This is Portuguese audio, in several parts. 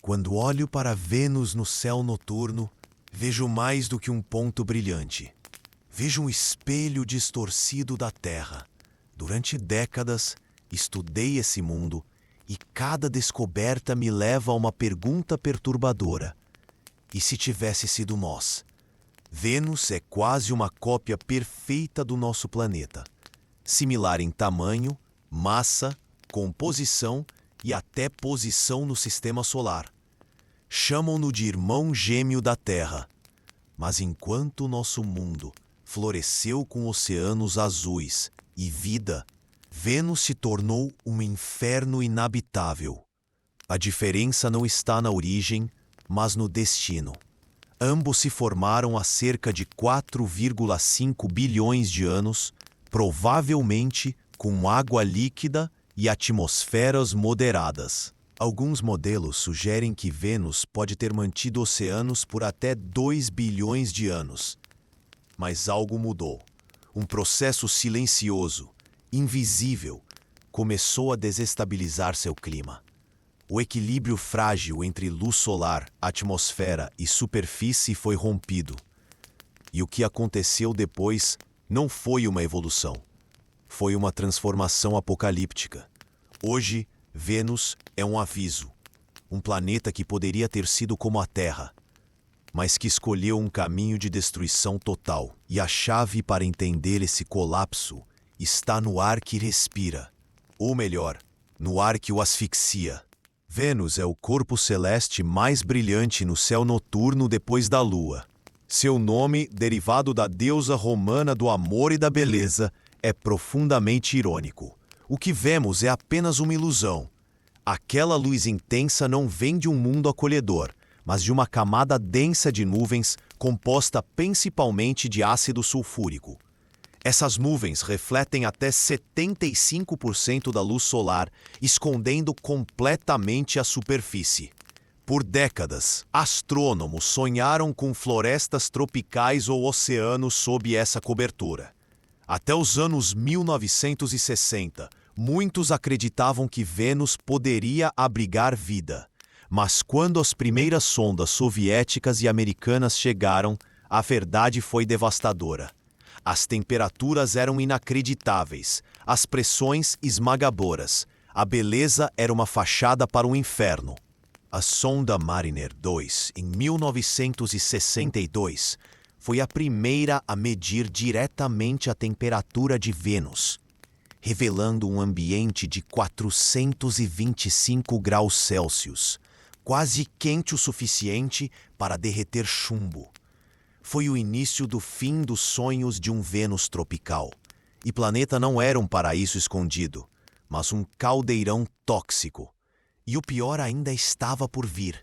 Quando olho para Vênus no céu noturno, vejo mais do que um ponto brilhante. Vejo um espelho distorcido da Terra. Durante décadas, estudei esse mundo e cada descoberta me leva a uma pergunta perturbadora. E se tivesse sido nós? Vênus é quase uma cópia perfeita do nosso planeta, similar em tamanho, massa, composição e até posição no sistema solar. Chamam-no de irmão gêmeo da Terra. Mas enquanto o nosso mundo floresceu com oceanos azuis e vida, Vênus se tornou um inferno inabitável. A diferença não está na origem, mas no destino. Ambos se formaram há cerca de 4,5 bilhões de anos, provavelmente com água líquida e atmosferas moderadas. Alguns modelos sugerem que Vênus pode ter mantido oceanos por até 2 bilhões de anos. Mas algo mudou. Um processo silencioso, invisível, começou a desestabilizar seu clima. O equilíbrio frágil entre luz solar, atmosfera e superfície foi rompido. E o que aconteceu depois não foi uma evolução. Foi uma transformação apocalíptica. Hoje, Vênus é um aviso. Um planeta que poderia ter sido como a Terra, mas que escolheu um caminho de destruição total. E a chave para entender esse colapso está no ar que respira. Ou melhor, no ar que o asfixia. Vênus é o corpo celeste mais brilhante no céu noturno depois da Lua. Seu nome, derivado da deusa romana do amor e da beleza, é profundamente irônico. O que vemos é apenas uma ilusão. Aquela luz intensa não vem de um mundo acolhedor, mas de uma camada densa de nuvens composta principalmente de ácido sulfúrico. Essas nuvens refletem até 75% da luz solar, escondendo completamente a superfície. Por décadas, astrônomos sonharam com florestas tropicais ou oceanos sob essa cobertura. Até os anos 1960, muitos acreditavam que Vênus poderia abrigar vida. Mas quando as primeiras sondas soviéticas e americanas chegaram, a verdade foi devastadora. As temperaturas eram inacreditáveis, as pressões esmagadoras. A beleza era uma fachada para o inferno. A sonda Mariner 2, em 1962, foi a primeira a medir diretamente a temperatura de Vênus, revelando um ambiente de 425 graus Celsius, quase quente o suficiente para derreter chumbo. Foi o início do fim dos sonhos de um Vênus tropical. E o planeta não era um paraíso escondido, mas um caldeirão tóxico. E o pior ainda estava por vir.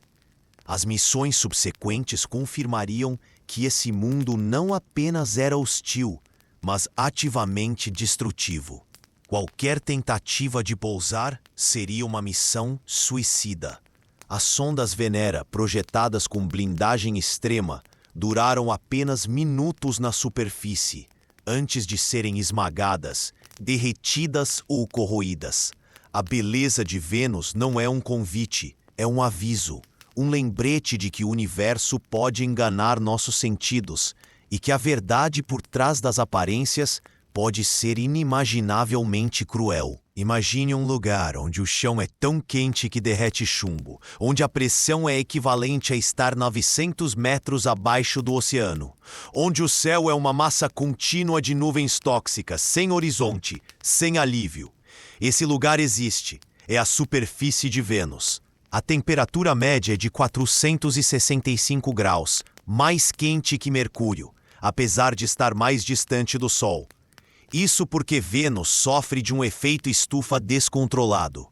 As missões subsequentes confirmariam que esse mundo não apenas era hostil, mas ativamente destrutivo. Qualquer tentativa de pousar seria uma missão suicida. As sondas Venera, projetadas com blindagem extrema, duraram apenas minutos na superfície, antes de serem esmagadas, derretidas ou corroídas. A beleza de Vênus não é um convite, é um aviso, um lembrete de que o universo pode enganar nossos sentidos e que a verdade por trás das aparências pode ser inimaginavelmente cruel. Imagine um lugar onde o chão é tão quente que derrete chumbo, onde a pressão é equivalente a estar 900 metros abaixo do oceano, onde o céu é uma massa contínua de nuvens tóxicas, sem horizonte, sem alívio. Esse lugar existe, é a superfície de Vênus. A temperatura média é de 465 graus, mais quente que Mercúrio, apesar de estar mais distante do Sol. Isso porque Vênus sofre de um efeito estufa descontrolado.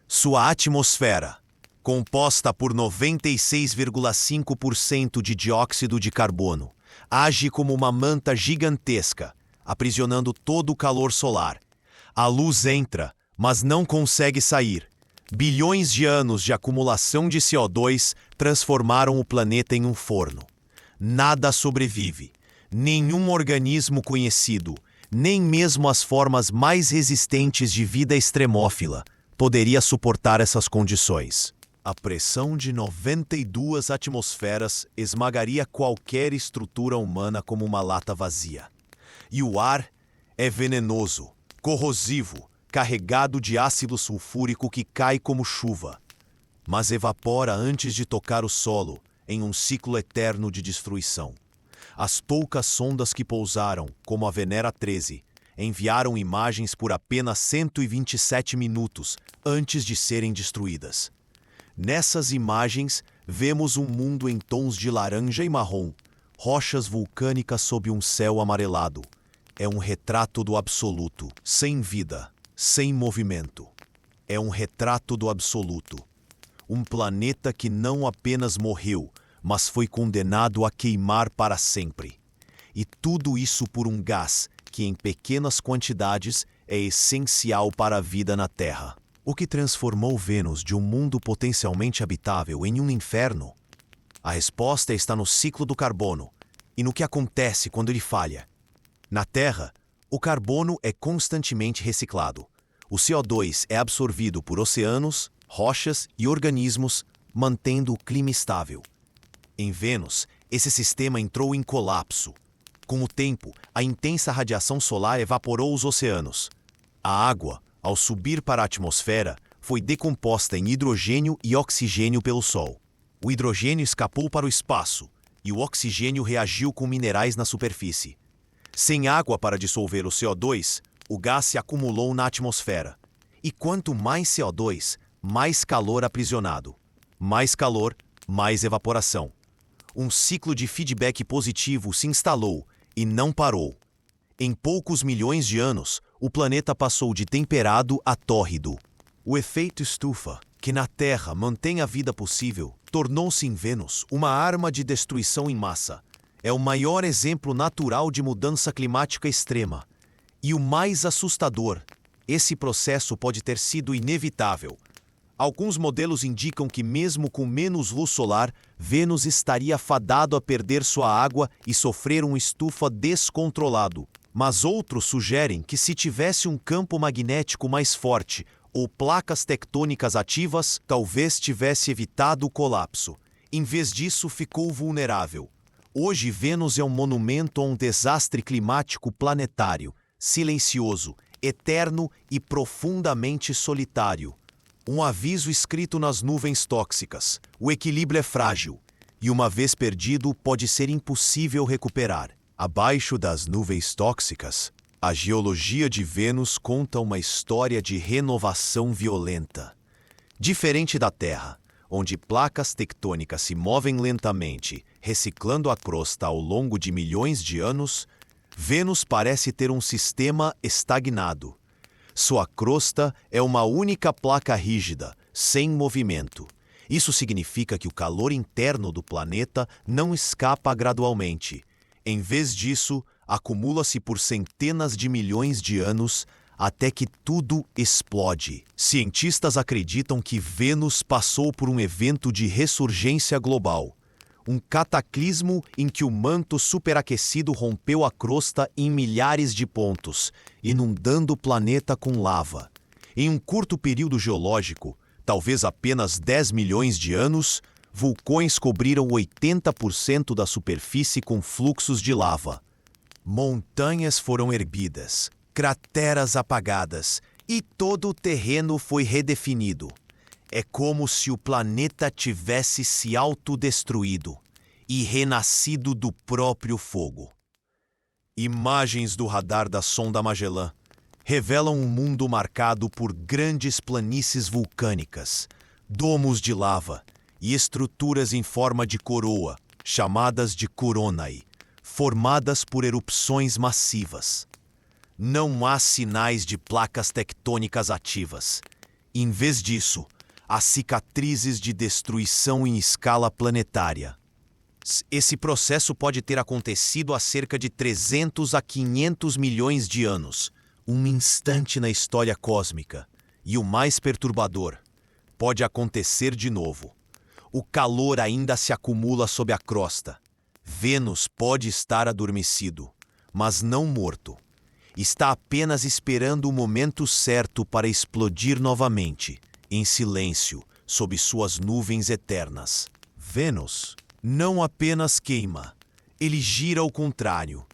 Sua atmosfera, composta por 96,5% de dióxido de carbono, age como uma manta gigantesca, aprisionando todo o calor solar. A luz entra, mas não consegue sair. Bilhões de anos de acumulação de CO2 transformaram o planeta em um forno. Nada sobrevive. Nenhum organismo conhecido, nem mesmo as formas mais resistentes de vida extremófila, poderia suportar essas condições. A pressão de 92 atmosferas esmagaria qualquer estrutura humana como uma lata vazia. E o ar é venenoso, corrosivo, carregado de ácido sulfúrico que cai como chuva, mas evapora antes de tocar o solo, em um ciclo eterno de destruição. As poucas sondas que pousaram, como a Venera 13, enviaram imagens por apenas 127 minutos antes de serem destruídas. Nessas imagens, vemos um mundo em tons de laranja e marrom, rochas vulcânicas sob um céu amarelado. É um retrato do absoluto, sem vida, sem movimento. É um retrato do absoluto. Um planeta que não apenas morreu, mas foi condenado a queimar para sempre. E tudo isso por um gás que, em pequenas quantidades, é essencial para a vida na Terra. O que transformou Vênus de um mundo potencialmente habitável em um inferno? A resposta está no ciclo do carbono e no que acontece quando ele falha. Na Terra, o carbono é constantemente reciclado. O CO2 é absorvido por oceanos, rochas e organismos, mantendo o clima estável. Em Vênus, esse sistema entrou em colapso. Com o tempo, a intensa radiação solar evaporou os oceanos. A água, ao subir para a atmosfera, foi decomposta em hidrogênio e oxigênio pelo Sol. O hidrogênio escapou para o espaço e o oxigênio reagiu com minerais na superfície. Sem água para dissolver o CO2, o gás se acumulou na atmosfera. E quanto mais CO2, mais calor aprisionado. Mais calor, mais evaporação. Um ciclo de feedback positivo se instalou e não parou. Em poucos milhões de anos, o planeta passou de temperado a tórrido. O efeito estufa, que na Terra mantém a vida possível, tornou-se em Vênus uma arma de destruição em massa. É o maior exemplo natural de mudança climática extrema. E o mais assustador, esse processo pode ter sido inevitável. Alguns modelos indicam que mesmo com menos luz solar, Vênus estaria fadado a perder sua água e sofrer um estufa descontrolado. Mas outros sugerem que se tivesse um campo magnético mais forte ou placas tectônicas ativas, talvez tivesse evitado o colapso. Em vez disso, ficou vulnerável. Hoje, Vênus é um monumento a um desastre climático planetário, silencioso, eterno e profundamente solitário. Um aviso escrito nas nuvens tóxicas: o equilíbrio é frágil, e uma vez perdido, pode ser impossível recuperar. Abaixo das nuvens tóxicas, a geologia de Vênus conta uma história de renovação violenta. Diferente da Terra, onde placas tectônicas se movem lentamente, reciclando a crosta ao longo de milhões de anos, Vênus parece ter um sistema estagnado. Sua crosta é uma única placa rígida, sem movimento. Isso significa que o calor interno do planeta não escapa gradualmente. Em vez disso, acumula-se por centenas de milhões de anos até que tudo explode. Cientistas acreditam que Vênus passou por um evento de ressurgência global. Um cataclismo em que o manto superaquecido rompeu a crosta em milhares de pontos, inundando o planeta com lava. Em um curto período geológico, talvez apenas 10 milhões de anos, vulcões cobriram 80% da superfície com fluxos de lava. Montanhas foram erguidas, crateras apagadas e todo o terreno foi redefinido. É como se o planeta tivesse se autodestruído e renascido do próprio fogo. Imagens do radar da sonda Magellan revelam um mundo marcado por grandes planícies vulcânicas, domos de lava e estruturas em forma de coroa, chamadas de coronae, formadas por erupções massivas. Não há sinais de placas tectônicas ativas. Em vez disso, há cicatrizes de destruição em escala planetária. Esse processo pode ter acontecido há cerca de 300 a 500 milhões de anos, um instante na história cósmica. E o mais perturbador, pode acontecer de novo. O calor ainda se acumula sob a crosta. Vênus pode estar adormecido, mas não morto. Está apenas esperando o momento certo para explodir novamente, em silêncio, sob suas nuvens eternas. Vênus não apenas queima, ele gira ao contrário.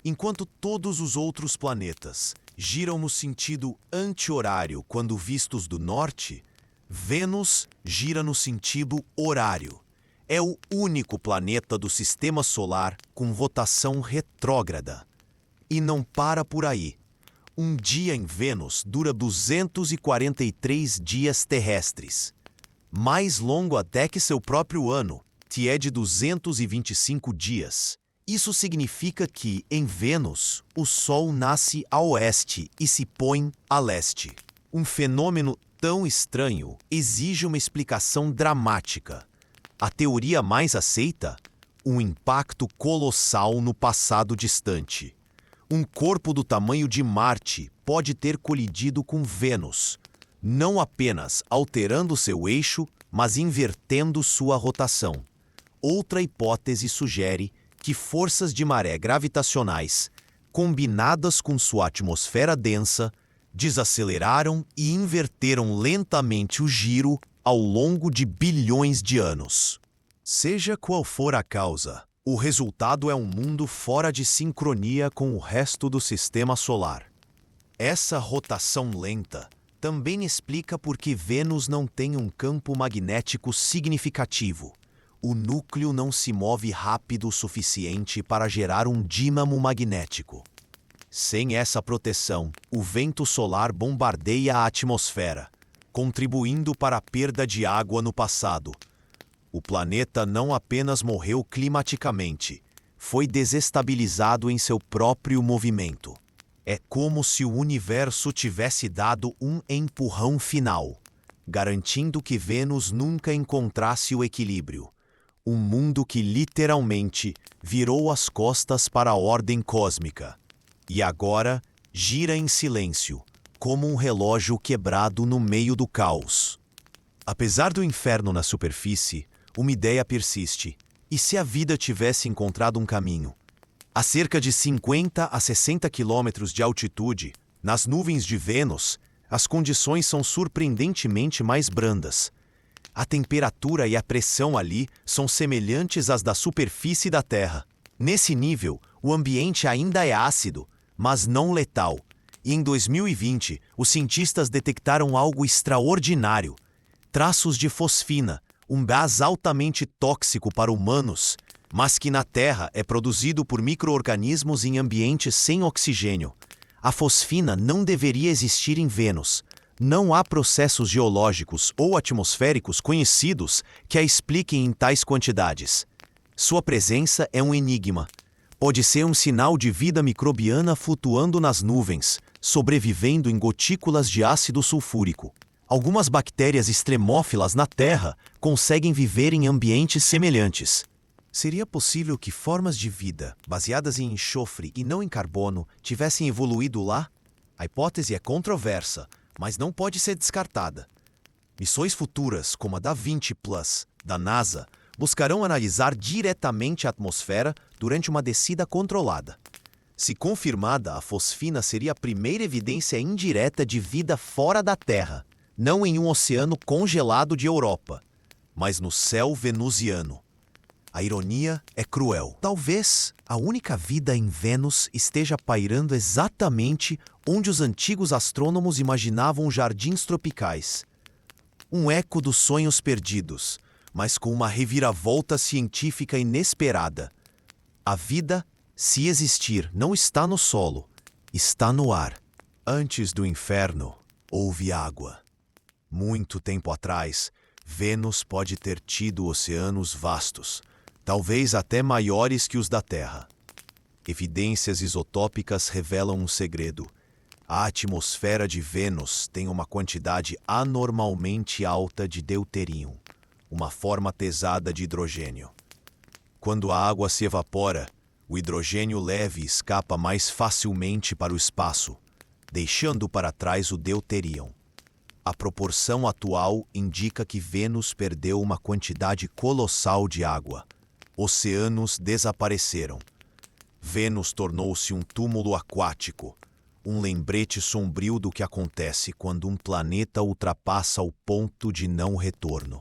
Enquanto todos os outros planetas giram no sentido anti-horário quando vistos do norte, Vênus gira no sentido horário. É o único planeta do Sistema Solar com rotação retrógrada. E não para por aí. Um dia em Vênus dura 243 dias terrestres. Mais longo até que seu próprio ano, que é de 225 dias. Isso significa que, em Vênus, o Sol nasce a oeste e se põe a leste. Um fenômeno tão estranho exige uma explicação dramática. A teoria mais aceita? Um impacto colossal no passado distante. Um corpo do tamanho de Marte pode ter colidido com Vênus, não apenas alterando seu eixo, mas invertendo sua rotação. Outra hipótese sugere que forças de maré gravitacionais, combinadas com sua atmosfera densa, desaceleraram e inverteram lentamente o giro ao longo de bilhões de anos. Seja qual for a causa, o resultado é um mundo fora de sincronia com o resto do Sistema Solar. Essa rotação lenta também explica por que Vênus não tem um campo magnético significativo. O núcleo não se move rápido o suficiente para gerar um dínamo magnético. Sem essa proteção, o vento solar bombardeia a atmosfera, contribuindo para a perda de água no passado. O planeta não apenas morreu climaticamente, foi desestabilizado em seu próprio movimento. É como se o universo tivesse dado um empurrão final, garantindo que Vênus nunca encontrasse o equilíbrio. Um mundo que literalmente virou as costas para a ordem cósmica. E agora gira em silêncio, como um relógio quebrado no meio do caos. Apesar do inferno na superfície, uma ideia persiste. E se a vida tivesse encontrado um caminho? A cerca de 50 a 60 quilômetros de altitude, nas nuvens de Vênus, as condições são surpreendentemente mais brandas. A temperatura e a pressão ali são semelhantes às da superfície da Terra. Nesse nível, o ambiente ainda é ácido, mas não letal. E em 2020, os cientistas detectaram algo extraordinário: traços de fosfina, um gás altamente tóxico para humanos, mas que na Terra é produzido por micro-organismos em ambientes sem oxigênio. A fosfina não deveria existir em Vênus. Não há processos geológicos ou atmosféricos conhecidos que a expliquem em tais quantidades. Sua presença é um enigma. Pode ser um sinal de vida microbiana flutuando nas nuvens, sobrevivendo em gotículas de ácido sulfúrico. Algumas bactérias extremófilas na Terra conseguem viver em ambientes semelhantes. Seria possível que formas de vida, baseadas em enxofre e não em carbono, tivessem evoluído lá? A hipótese é controversa, mas não pode ser descartada. Missões futuras, como a da 20 Plus, da NASA, buscarão analisar diretamente a atmosfera durante uma descida controlada. Se confirmada, a fosfina seria a primeira evidência indireta de vida fora da Terra, não em um oceano congelado de Europa, mas no céu venusiano. A ironia é cruel. Talvez a única vida em Vênus esteja pairando exatamente onde os antigos astrônomos imaginavam jardins tropicais. Um eco dos sonhos perdidos, mas com uma reviravolta científica inesperada. A vida, se existir, não está no solo, está no ar. Antes do inferno, houve água. Muito tempo atrás, Vênus pode ter tido oceanos vastos, talvez até maiores que os da Terra. Evidências isotópicas revelam um segredo. A atmosfera de Vênus tem uma quantidade anormalmente alta de deutério, uma forma pesada de hidrogênio. Quando a água se evapora, o hidrogênio leve escapa mais facilmente para o espaço, deixando para trás o deutério. A proporção atual indica que Vênus perdeu uma quantidade colossal de água. Oceanos desapareceram. Vênus tornou-se um túmulo aquático, um lembrete sombrio do que acontece quando um planeta ultrapassa o ponto de não retorno.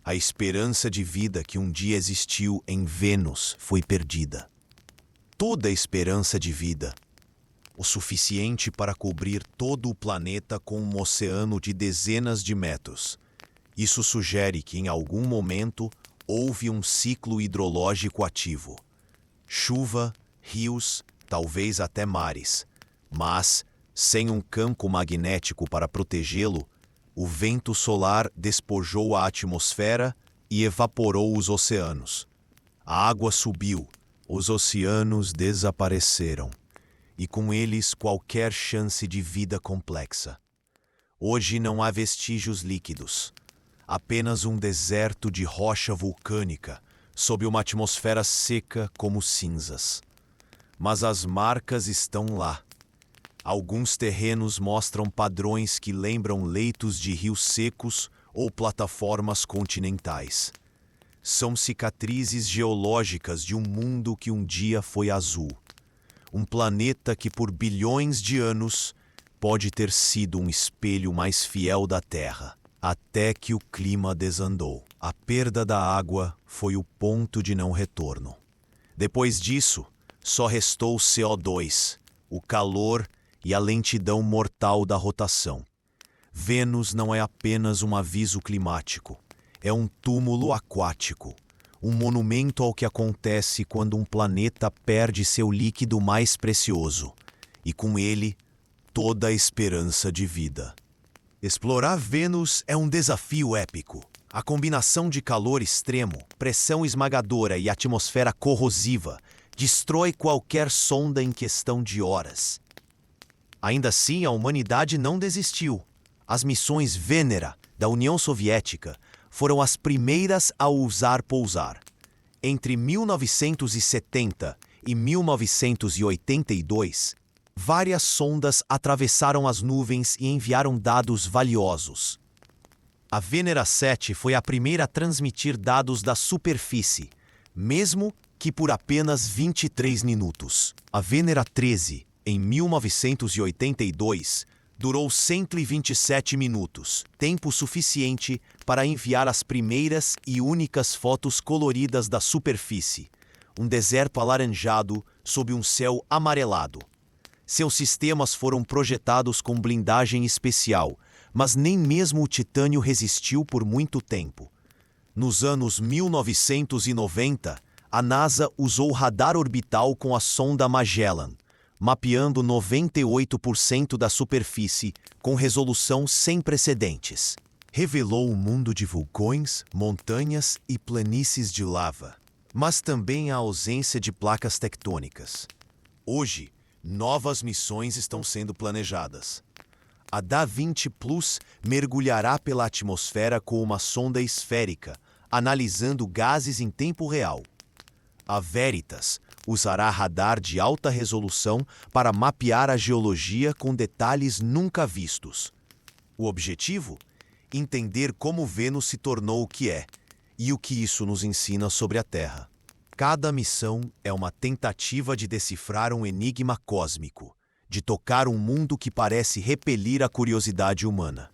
A esperança de vida que um dia existiu em Vênus foi perdida. Toda a esperança de vida, o suficiente para cobrir todo o planeta com um oceano de dezenas de metros. Isso sugere que em algum momento houve um ciclo hidrológico ativo. Chuva, rios, talvez até mares. Mas, sem um campo magnético para protegê-lo, o vento solar despojou a atmosfera e evaporou os oceanos. A água subiu, os oceanos desapareceram, e com eles qualquer chance de vida complexa. Hoje não há vestígios líquidos, apenas um deserto de rocha vulcânica sob uma atmosfera seca como cinzas. Mas as marcas estão lá. Alguns terrenos mostram padrões que lembram leitos de rios secos ou plataformas continentais. São cicatrizes geológicas de um mundo que um dia foi azul. Um planeta que por bilhões de anos pode ter sido um espelho mais fiel da Terra, até que o clima desandou. A perda da água foi o ponto de não retorno. Depois disso, só restou o CO2, o calor e a lentidão mortal da rotação. Vênus não é apenas um aviso climático, é um túmulo aquático, um monumento ao que acontece quando um planeta perde seu líquido mais precioso, e com ele, toda a esperança de vida. Explorar Vênus é um desafio épico. A combinação de calor extremo, pressão esmagadora e atmosfera corrosiva destrói qualquer sonda em questão de horas. Ainda assim, a humanidade não desistiu. As missões Venera, da União Soviética, foram as primeiras a ousar pousar. Entre 1970 e 1982, várias sondas atravessaram as nuvens e enviaram dados valiosos. A Venera 7 foi a primeira a transmitir dados da superfície, mesmo que por apenas 23 minutos. A Venera 13, em 1982, durou 127 minutos, tempo suficiente para enviar as primeiras e únicas fotos coloridas da superfície, um deserto alaranjado sob um céu amarelado. Seus sistemas foram projetados com blindagem especial, mas nem mesmo o titânio resistiu por muito tempo. Nos anos 1990, a NASA usou radar orbital com a sonda Magellan, mapeando 98% da superfície com resolução sem precedentes. Revelou um mundo de vulcões, montanhas e planícies de lava, mas também a ausência de placas tectônicas. Hoje, novas missões estão sendo planejadas. A Da-20 Plus mergulhará pela atmosfera com uma sonda esférica, analisando gases em tempo real. A Veritas usará radar de alta resolução para mapear a geologia com detalhes nunca vistos. O objetivo? Entender como Vênus se tornou o que é e o que isso nos ensina sobre a Terra. Cada missão é uma tentativa de decifrar um enigma cósmico, de tocar um mundo que parece repelir a curiosidade humana.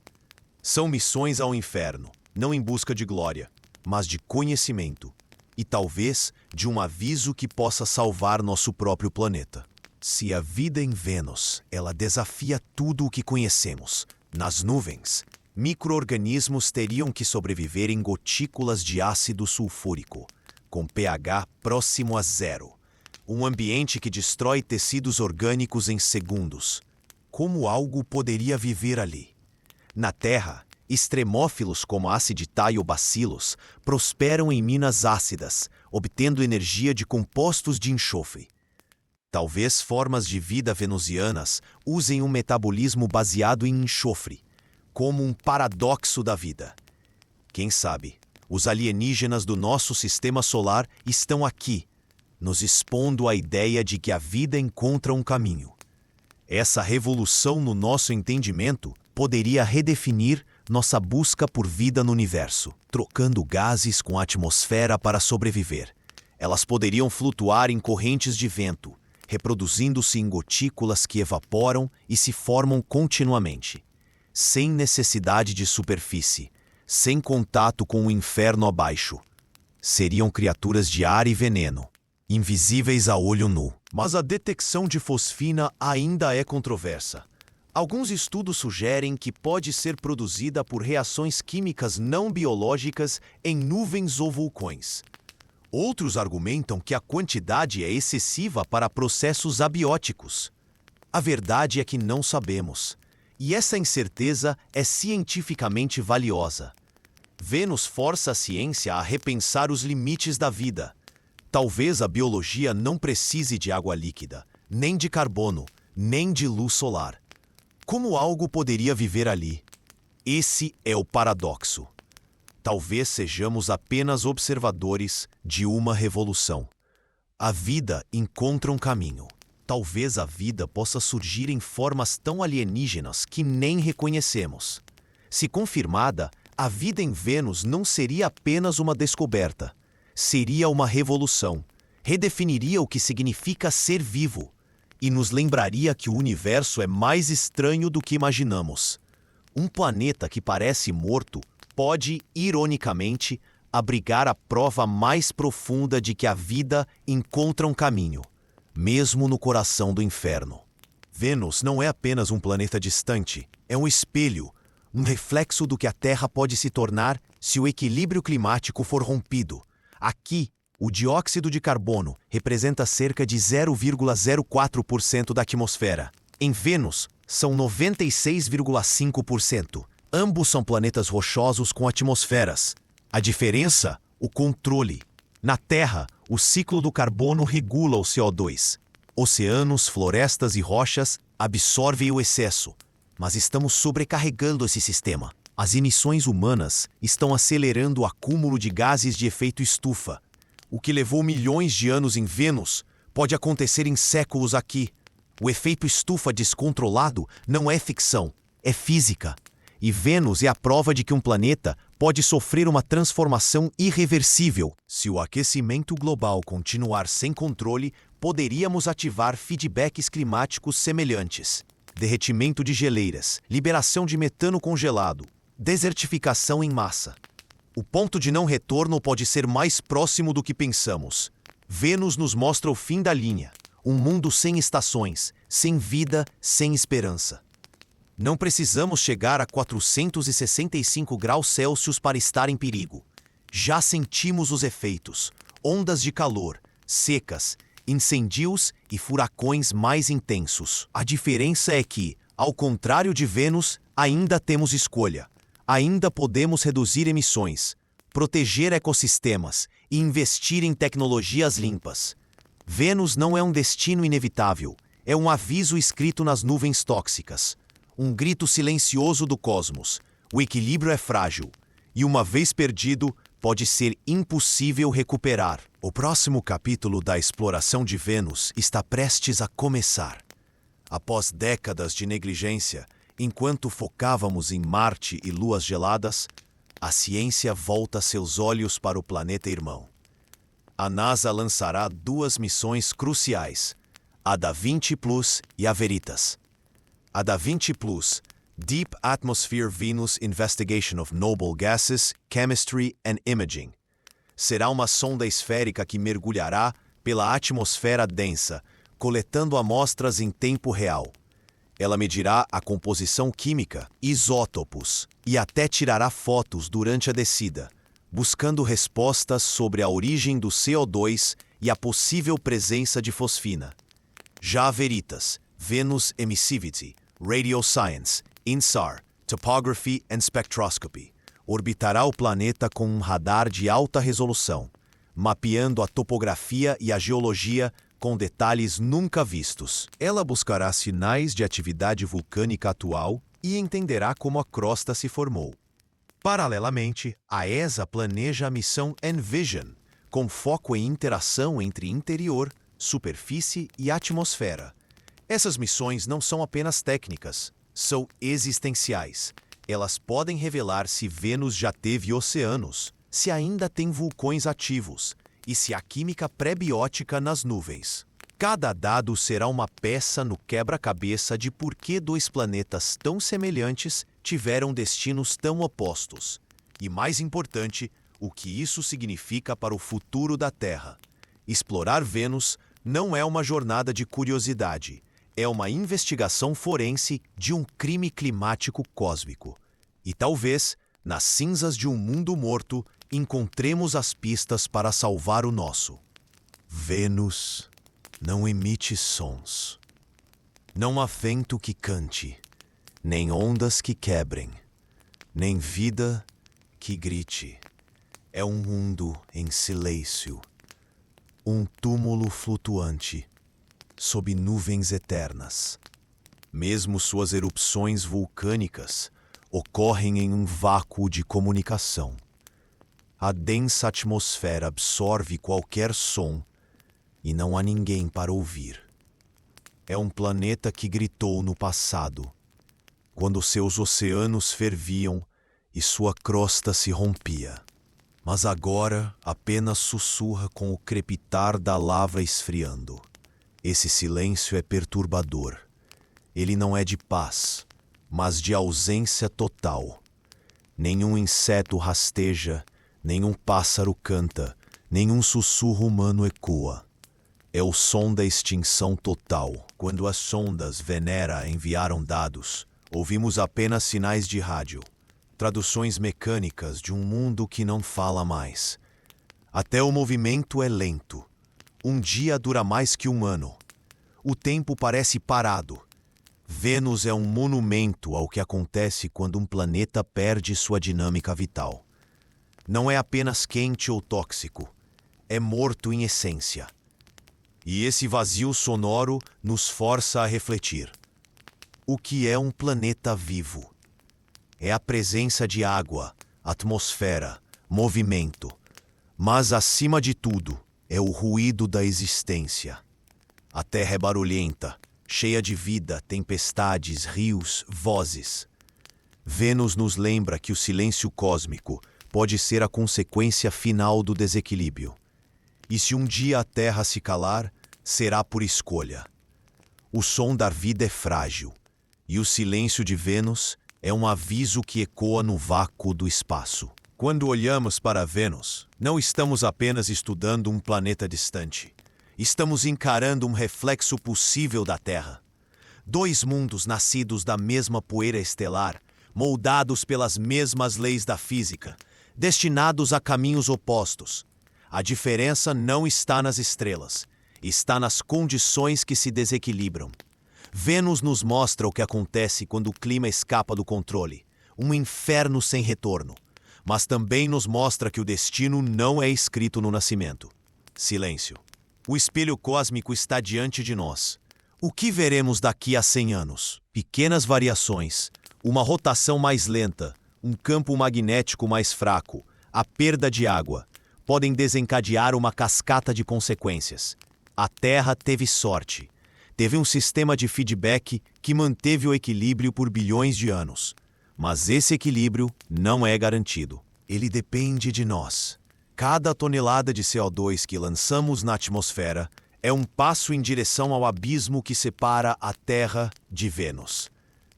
São missões ao inferno, não em busca de glória, mas de conhecimento, e talvez de um aviso que possa salvar nosso próprio planeta. Se a vida em Vênus, ela desafia tudo o que conhecemos. Nas nuvens, micro-organismos teriam que sobreviver em gotículas de ácido sulfúrico, com pH próximo a zero. Um ambiente que destrói tecidos orgânicos em segundos. Como algo poderia viver ali? Na Terra, extremófilos como aciditáeo-bacilos prosperam em minas ácidas, obtendo energia de compostos de enxofre. Talvez formas de vida venusianas usem um metabolismo baseado em enxofre, como um paradoxo da vida. Quem sabe, os alienígenas do nosso sistema solar estão aqui, nos expondo a ideia de que a vida encontra um caminho. Essa revolução no nosso entendimento poderia redefinir nossa busca por vida no universo, trocando gases com a atmosfera para sobreviver. Elas poderiam flutuar em correntes de vento, reproduzindo-se em gotículas que evaporam e se formam continuamente, sem necessidade de superfície, sem contato com o inferno abaixo. Seriam criaturas de ar e veneno, invisíveis a olho nu. Mas a detecção de fosfina ainda é controversa. Alguns estudos sugerem que pode ser produzida por reações químicas não biológicas em nuvens ou vulcões. Outros argumentam que a quantidade é excessiva para processos abióticos. A verdade é que não sabemos, e essa incerteza é cientificamente valiosa. Vênus força a ciência a repensar os limites da vida. Talvez a biologia não precise de água líquida, nem de carbono, nem de luz solar. Como algo poderia viver ali? Esse é o paradoxo. Talvez sejamos apenas observadores de uma revolução. A vida encontra um caminho. Talvez a vida possa surgir em formas tão alienígenas que nem reconhecemos. Se confirmada, a vida em Vênus não seria apenas uma descoberta. Seria uma revolução. Redefiniria o que significa ser vivo. E nos lembraria que o universo é mais estranho do que imaginamos. Um planeta que parece morto pode, ironicamente, abrigar a prova mais profunda de que a vida encontra um caminho, mesmo no coração do inferno. Vênus não é apenas um planeta distante, é um espelho, um reflexo do que a Terra pode se tornar se o equilíbrio climático for rompido. Aqui, o dióxido de carbono representa cerca de 0,04% da atmosfera. Em Vênus, são 96,5%. Ambos são planetas rochosos com atmosferas. A diferença? O controle. Na Terra, o ciclo do carbono regula o CO2. Oceanos, florestas e rochas absorvem o excesso. Mas estamos sobrecarregando esse sistema. As emissões humanas estão acelerando o acúmulo de gases de efeito estufa. O que levou milhões de anos em Vênus pode acontecer em séculos aqui. O efeito estufa descontrolado não é ficção, é física. E Vênus é a prova de que um planeta pode sofrer uma transformação irreversível. Se o aquecimento global continuar sem controle, poderíamos ativar feedbacks climáticos semelhantes. Derretimento de geleiras, liberação de metano congelado, desertificação em massa. O ponto de não retorno pode ser mais próximo do que pensamos. Vênus nos mostra o fim da linha. Um mundo sem estações, sem vida, sem esperança. Não precisamos chegar a 465 graus Celsius para estar em perigo. Já sentimos os efeitos. Ondas de calor, secas, incêndios e furacões mais intensos. A diferença é que, ao contrário de Vênus, ainda temos escolha. Ainda podemos reduzir emissões, proteger ecossistemas e investir em tecnologias limpas. Vênus não é um destino inevitável, é um aviso escrito nas nuvens tóxicas. Um grito silencioso do cosmos. O equilíbrio é frágil, e uma vez perdido, pode ser impossível recuperar. O próximo capítulo da exploração de Vênus está prestes a começar. Após décadas de negligência, enquanto focávamos em Marte e luas geladas, a ciência volta seus olhos para o planeta irmão. A NASA lançará 2 missões cruciais, a DaVinci Plus e a Veritas. A DaVinci Plus, Deep Atmosphere Venus Investigation of Noble Gases, Chemistry and Imaging, será uma sonda esférica que mergulhará pela atmosfera densa, coletando amostras em tempo real. Ela medirá a composição química, isótopos, e até tirará fotos durante a descida, buscando respostas sobre a origem do CO2 e a possível presença de fosfina. Já a Veritas, Venus Emissivity, Radio Science, INSAR, Topography and Spectroscopy, orbitará o planeta com um radar de alta resolução, mapeando a topografia e a geologia com detalhes nunca vistos. Ela buscará sinais de atividade vulcânica atual e entenderá como a crosta se formou. Paralelamente, a ESA planeja a missão Envision, com foco em interação entre interior, superfície e atmosfera. Essas missões não são apenas técnicas, são existenciais. Elas podem revelar se Vênus já teve oceanos, se ainda tem vulcões ativos e se há química pré-biótica nas nuvens. Cada dado será uma peça no quebra-cabeça de por que dois planetas tão semelhantes tiveram destinos tão opostos. E mais importante, o que isso significa para o futuro da Terra. Explorar Vênus não é uma jornada de curiosidade, é uma investigação forense de um crime climático cósmico. E talvez, nas cinzas de um mundo morto, encontremos as pistas para salvar o nosso. Vênus não emite sons. Não há vento que cante, nem ondas que quebrem, nem vida que grite. É um mundo em silêncio, um túmulo flutuante, sob nuvens eternas. Mesmo suas erupções vulcânicas ocorrem em um vácuo de comunicação. A densa atmosfera absorve qualquer som e não há ninguém para ouvir. É um planeta que gritou no passado, quando seus oceanos ferviam e sua crosta se rompia. Mas agora apenas sussurra com o crepitar da lava esfriando. Esse silêncio é perturbador. Ele não é de paz, mas de ausência total. Nenhum inseto rasteja, nenhum pássaro canta, nenhum sussurro humano ecoa. É o som da extinção total. Quando as sondas Venera enviaram dados, ouvimos apenas sinais de rádio, traduções mecânicas de um mundo que não fala mais. Até o movimento é lento. Um dia dura mais que um ano. O tempo parece parado. Vênus é um monumento ao que acontece quando um planeta perde sua dinâmica vital. Não é apenas quente ou tóxico, é morto em essência. E esse vazio sonoro nos força a refletir. O que é um planeta vivo? É a presença de água, atmosfera, movimento. Mas, acima de tudo, é o ruído da existência. A Terra é barulhenta, cheia de vida, tempestades, rios, vozes. Vênus nos lembra que o silêncio cósmico pode ser a consequência final do desequilíbrio. E se um dia a Terra se calar, será por escolha. O som da vida é frágil, e o silêncio de Vênus é um aviso que ecoa no vácuo do espaço. Quando olhamos para Vênus, não estamos apenas estudando um planeta distante. Estamos encarando um reflexo possível da Terra. Dois mundos nascidos da mesma poeira estelar, moldados pelas mesmas leis da física, destinados a caminhos opostos. A diferença não está nas estrelas, está nas condições que se desequilibram. Vênus nos mostra o que acontece quando o clima escapa do controle, um inferno sem retorno. Mas também nos mostra que o destino não é escrito no nascimento. Silêncio. O espelho cósmico está diante de nós. O que veremos daqui a 100 anos? Pequenas variações, uma rotação mais lenta, um campo magnético mais fraco, a perda de água, podem desencadear uma cascata de consequências. A Terra teve sorte. Teve um sistema de feedback que manteve o equilíbrio por bilhões de anos. Mas esse equilíbrio não é garantido. Ele depende de nós. Cada tonelada de CO2 que lançamos na atmosfera é um passo em direção ao abismo que separa a Terra de Vênus.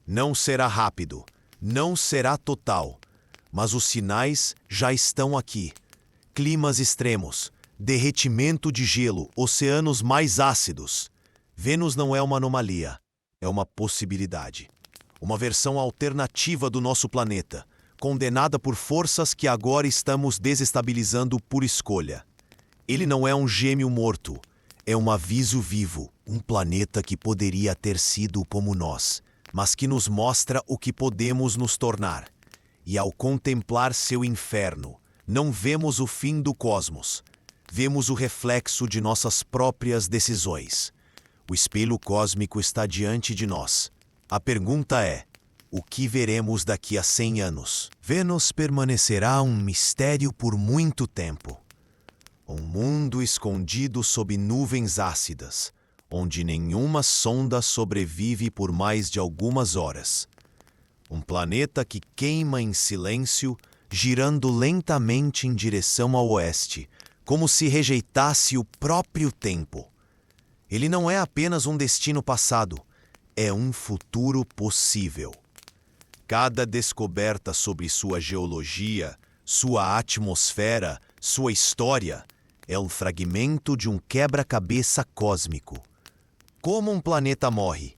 Não será rápido, não será total, mas os sinais já estão aqui. Climas extremos, derretimento de gelo, oceanos mais ácidos. Vênus não é uma anomalia, é uma possibilidade. Uma versão alternativa do nosso planeta, condenada por forças que agora estamos desestabilizando por escolha. Ele não é um gêmeo morto, é um aviso vivo, um planeta que poderia ter sido como nós, mas que nos mostra o que podemos nos tornar. E ao contemplar seu inferno, não vemos o fim do cosmos, vemos o reflexo de nossas próprias decisões. O espelho cósmico está diante de nós. A pergunta é: o que veremos daqui a 100 anos? Vênus permanecerá um mistério por muito tempo. Um mundo escondido sob nuvens ácidas, onde nenhuma sonda sobrevive por mais de algumas horas. Um planeta que queima em silêncio, girando lentamente em direção ao oeste, como se rejeitasse o próprio tempo. Ele não é apenas um destino passado, é um futuro possível. Cada descoberta sobre sua geologia, sua atmosfera, sua história, é um fragmento de um quebra-cabeça cósmico. Como um planeta morre?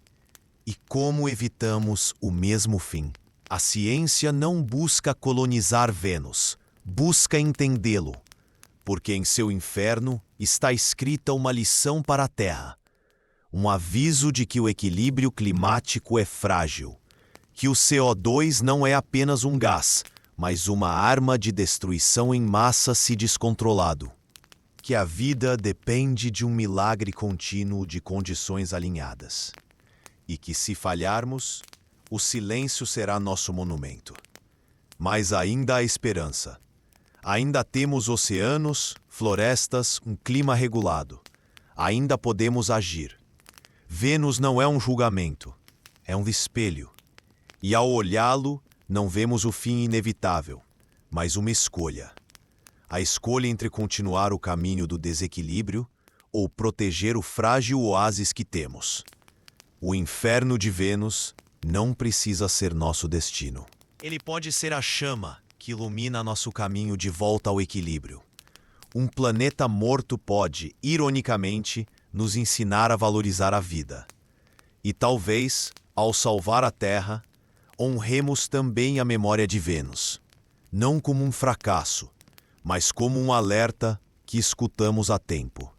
E como evitamos o mesmo fim? A ciência não busca colonizar Vênus, busca entendê-lo, porque em seu inferno está escrita uma lição para a Terra, um aviso de que o equilíbrio climático é frágil, que o CO2 não é apenas um gás, mas uma arma de destruição em massa se descontrolado, que a vida depende de um milagre contínuo de condições alinhadas, e que se falharmos, o silêncio será nosso monumento. Mas ainda há esperança. Ainda temos oceanos, florestas, um clima regulado. Ainda podemos agir. Vênus não é um julgamento, é um espelho. E ao olhá-lo, não vemos o fim inevitável, mas uma escolha. A escolha entre continuar o caminho do desequilíbrio ou proteger o frágil oásis que temos. O inferno de Vênus não precisa ser nosso destino. Ele pode ser a chama que ilumina nosso caminho de volta ao equilíbrio. Um planeta morto pode, ironicamente, nos ensinar a valorizar a vida. E talvez, ao salvar a Terra, honremos também a memória de Vênus, não como um fracasso, mas como um alerta que escutamos a tempo.